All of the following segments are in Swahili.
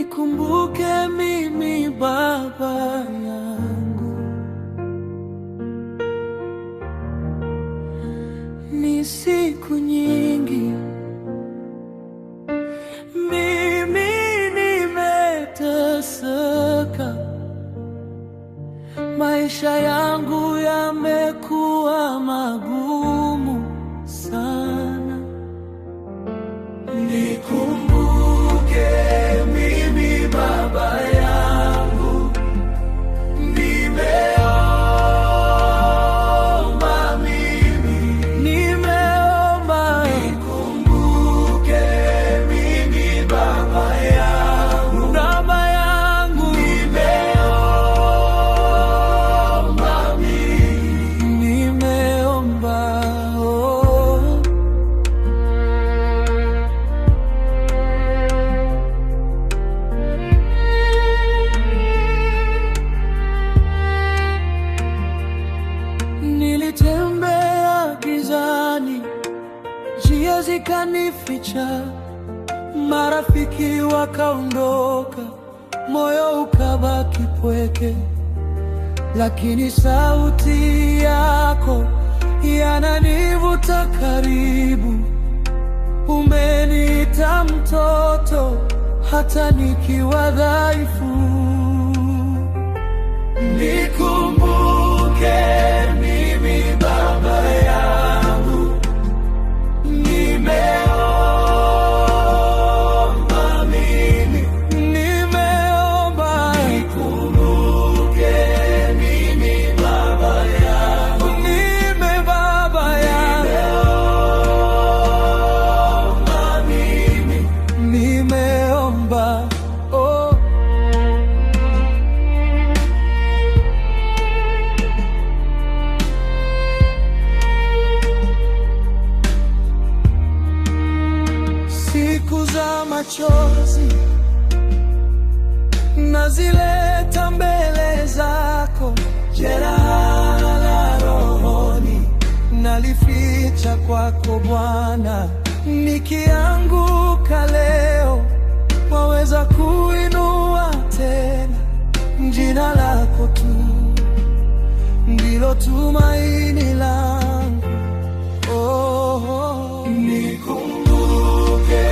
nikumbuke mimi Baba yangu, ni siku nyingi mimi nimeteseka, maisha yangu yamekuwa magumu sana. Nikumbuke mimi Baba yangu, nimeomba nikumbuke mimi Baba yangu, Baba yangu, nimeomba Nilitembea gizani, njia zikanificha, marafiki wakaondoka, moyo ukabaki pweke. Lakini sauti yako yananivuta karibu, umeniita mtoto hata nikiwa dhaifu. Nikumbuke mimi Baba yangu, nimeomba nikumbuke mimi Baba yangu, Baba yangu, nimeomba Siku za machozi nazileta mbele zako, jeraha la rohoni nalificha kwako Bwana. Nikianguka leo, waweza kuinua tena, jina lako tu ndilo tumaini langu. Nikumbuke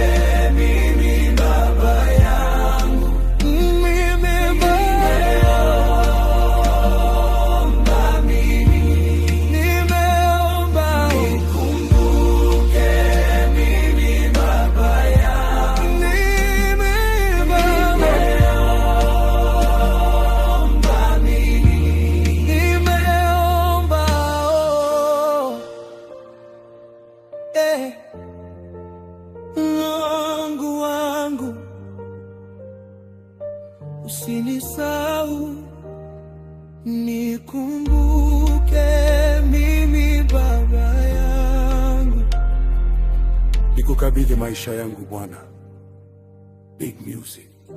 mimi Baba yangu, nimeomba nikumbuke mimi Baba yangu, Mungu wangu, usinisahau, nikumbuke mimi Baba yangu. Nikukabidhi maisha yangu Bwana. Big Music.